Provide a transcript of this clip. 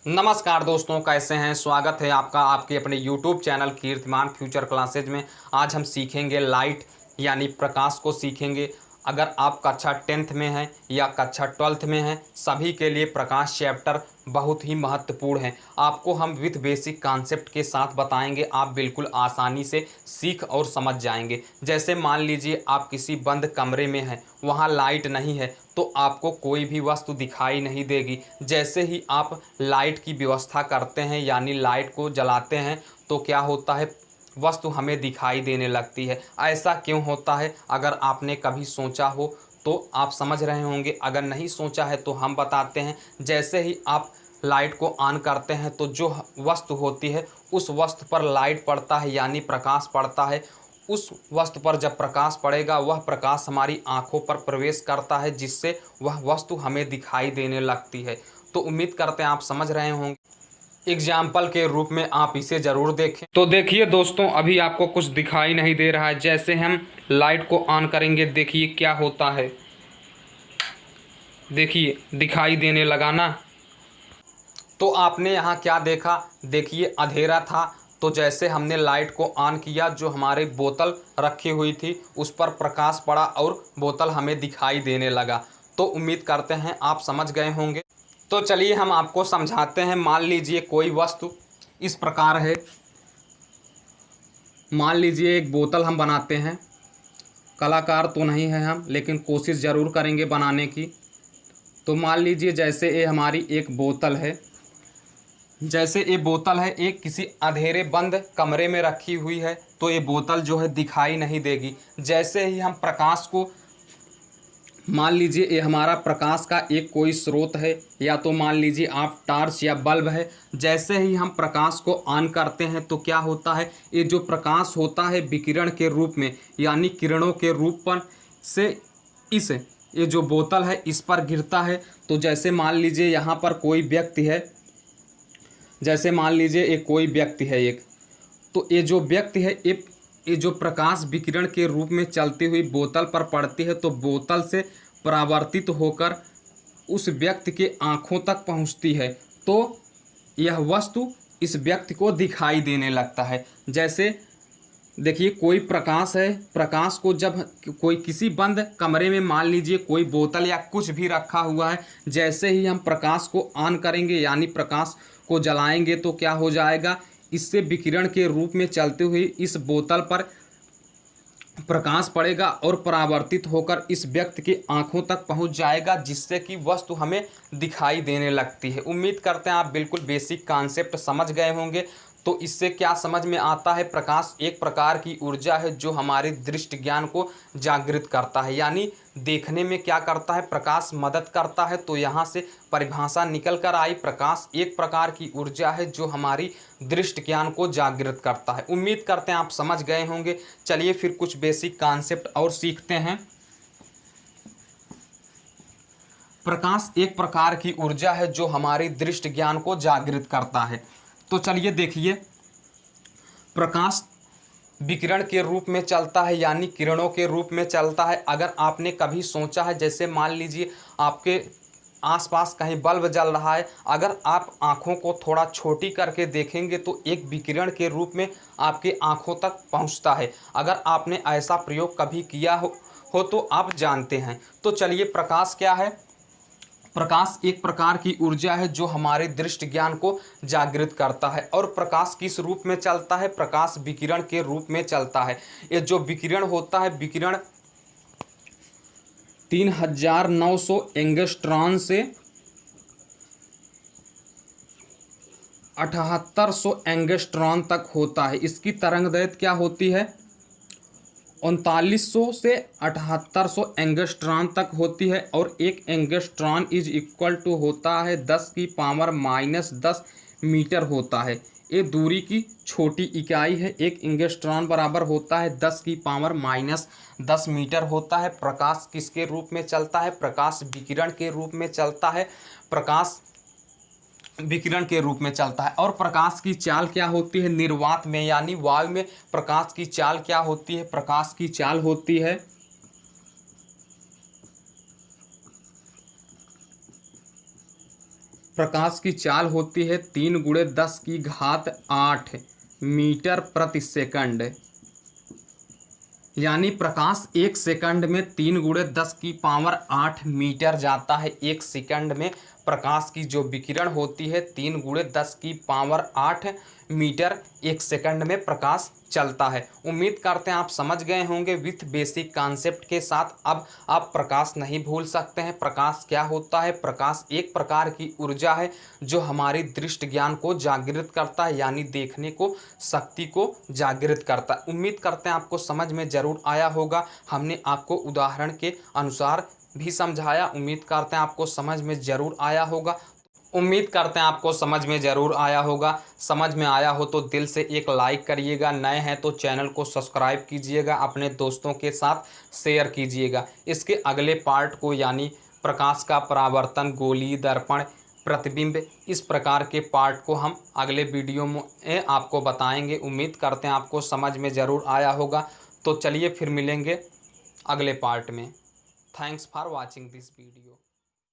नमस्कार दोस्तों, कैसे हैं। स्वागत है आपका आपके अपने YouTube चैनल कीर्तिमान फ्यूचर क्लासेज में। आज हम सीखेंगे लाइट यानी प्रकाश को सीखेंगे। अगर आप कक्षा 10th में हैं या कक्षा 12th में हैं, सभी के लिए प्रकाश चैप्टर बहुत ही महत्वपूर्ण है। आपको हम विथ बेसिक कॉन्सेप्ट के साथ बताएंगे, आप बिल्कुल आसानी से सीख और समझ जाएंगे। जैसे मान लीजिए आप किसी बंद कमरे में हैं, वहाँ लाइट नहीं है तो आपको कोई भी वस्तु दिखाई नहीं देगी। जैसे ही आप लाइट की व्यवस्था करते हैं यानी लाइट को जलाते हैं तो क्या होता है, वस्तु हमें दिखाई देने लगती है। ऐसा क्यों होता है? अगर आपने कभी सोचा हो तो आप समझ रहे होंगे, अगर नहीं सोचा है तो हम बताते हैं। जैसे ही आप लाइट को ऑन करते हैं तो जो वस्तु होती है उस वस्तु पर लाइट पड़ता है यानी प्रकाश पड़ता है। उस वस्तु पर जब प्रकाश पड़ेगा वह प्रकाश हमारी आंखों पर प्रवेश करता है, जिससे वह वस्तु हमें दिखाई देने लगती है। तो उम्मीद करते हैं आप समझ रहे होंगे। एग्जाम्पल के रूप में आप इसे ज़रूर देखें। तो देखिए दोस्तों, अभी आपको कुछ दिखाई नहीं दे रहा है। जैसे हम लाइट को ऑन करेंगे, देखिए क्या होता है। देखिए दिखाई देने लगा ना। तो आपने यहाँ क्या देखा, देखिए अंधेरा था तो जैसे हमने लाइट को ऑन किया, जो हमारी बोतल रखी हुई थी उस पर प्रकाश पड़ा और बोतल हमें दिखाई देने लगा। तो उम्मीद करते हैं आप समझ गए होंगे। तो चलिए हम आपको समझाते हैं। मान लीजिए कोई वस्तु इस प्रकार है। मान लीजिए एक बोतल हम बनाते हैं। कलाकार तो नहीं है हम, लेकिन कोशिश ज़रूर करेंगे बनाने की। तो मान लीजिए जैसे ये हमारी एक बोतल है। जैसे ये बोतल है, एक किसी अंधेरे बंद कमरे में रखी हुई है तो ये बोतल जो है दिखाई नहीं देगी। जैसे ही हम प्रकाश को, मान लीजिए ये हमारा प्रकाश का एक कोई स्रोत है, या तो मान लीजिए आप टॉर्च या बल्ब है। जैसे ही हम प्रकाश को ऑन करते हैं तो क्या होता है, ये जो प्रकाश होता है विकिरण के रूप में यानी किरणों के रूप पर से इस ये जो बोतल है इस पर गिरता है। तो जैसे मान लीजिए यहाँ पर कोई व्यक्ति है। जैसे मान लीजिए एक कोई व्यक्ति है एक, तो ये जो व्यक्ति है ये जो प्रकाश विकिरण के रूप में चलती हुई बोतल पर पड़ती है तो बोतल से परावर्तित होकर उस व्यक्ति के आँखों तक पहुँचती है। तो यह वस्तु इस व्यक्ति को दिखाई देने लगता है। जैसे देखिए कोई प्रकाश है, प्रकाश को जब कोई किसी बंद कमरे में मान लीजिए कोई बोतल या कुछ भी रखा हुआ है, जैसे ही हम प्रकाश को ऑन करेंगे यानी प्रकाश को जलाएंगे तो क्या हो जाएगा, इससे विकिरण के रूप में चलते हुए इस बोतल पर प्रकाश पड़ेगा और परावर्तित होकर इस व्यक्ति की आंखों तक पहुंच जाएगा, जिससे कि वस्तु हमें दिखाई देने लगती है। उम्मीद करते हैं आप बिल्कुल बेसिक कॉन्सेप्ट समझ गए होंगे। तो इससे क्या समझ में आता है, प्रकाश एक प्रकार की ऊर्जा है जो हमारे दृष्टि ज्ञान को जागृत करता है, यानी देखने में क्या करता है, प्रकाश मदद करता है। तो यहाँ से परिभाषा निकल कर आई, प्रकाश एक प्रकार की ऊर्जा है जो हमारी दृष्टि ज्ञान को जागृत करता है। उम्मीद करते हैं आप समझ गए होंगे। चलिए फिर कुछ बेसिक कॉन्सेप्ट और सीखते हैं। प्रकाश एक प्रकार की ऊर्जा है जो हमारी दृष्टि ज्ञान को जागृत करता है। तो चलिए देखिए, प्रकाश विकिरण के रूप में चलता है यानी किरणों के रूप में चलता है। अगर आपने कभी सोचा है, जैसे मान लीजिए आपके आसपास कहीं बल्ब जल रहा है, अगर आप आँखों को थोड़ा छोटी करके देखेंगे तो एक विकिरण के रूप में आपके आँखों तक पहुँचता है। अगर आपने ऐसा प्रयोग कभी किया हो तो आप जानते हैं। तो चलिए, प्रकाश क्या है, प्रकाश एक प्रकार की ऊर्जा है जो हमारे दृष्टि ज्ञान को जागृत करता है। और प्रकाश किस रूप में चलता है, प्रकाश विकिरण के रूप में चलता है। ये जो विकिरण होता है, विकिरण 3900 एंगस्ट्रॉन से 7800 एंगस्ट्रॉन तक होता है। इसकी तरंगदैर्घ्य क्या होती है, 3900 से 7800 एंगस्ट्रॉन तक होती है। और एक एंगस्ट्रॉन इज इक्वल टू होता है 10 की पावर -10 मीटर होता है। ये दूरी की छोटी इकाई है। एक एंगस्ट्रॉन बराबर होता है 10 की पावर -10 मीटर होता है। प्रकाश किसके रूप में चलता है, प्रकाश विकिरण के रूप में चलता है। प्रकाश विकिरण के रूप में चलता है। और प्रकाश की चाल क्या होती है, निर्वात में यानी वायु में प्रकाश की चाल क्या होती है, प्रकाश की चाल होती है प्रकाश की चाल होती है 3×10⁸ मीटर प्रति सेकंड। यानी प्रकाश 1 सेकंड में 3×10⁸ मीटर जाता है। 1 सेकंड में प्रकाश की जो विकिरण होती है 3×10⁸ मीटर 1 सेकंड में प्रकाश चलता है। उम्मीद करते हैं आप समझ गए होंगे विथ बेसिक कॉन्सेप्ट के साथ। अब आप प्रकाश नहीं भूल सकते हैं। प्रकाश क्या होता है? प्रकाश एक प्रकार की ऊर्जा है जो हमारी दृष्टि ज्ञान को जागृत करता है, यानी देखने को शक्ति को जागृत करता है। उम्मीद करते हैं आपको समझ में ज़रूर आया होगा। हमने आपको उदाहरण के अनुसार भी समझाया। उम्मीद करते हैं आपको समझ में ज़रूर आया होगा। समझ में आया हो तो दिल से एक लाइक करिएगा। नए हैं तो चैनल को सब्सक्राइब कीजिएगा, अपने दोस्तों के साथ शेयर कीजिएगा। इसके अगले पार्ट को यानी प्रकाश का परावर्तन, गोली, दर्पण, प्रतिबिंब, इस प्रकार के पार्ट को हम अगले वीडियो में आपको बताएंगे। उम्मीद करते हैं आपको समझ में ज़रूर आया होगा। तो चलिए फिर मिलेंगे अगले पार्ट में। Thanks for watching this video.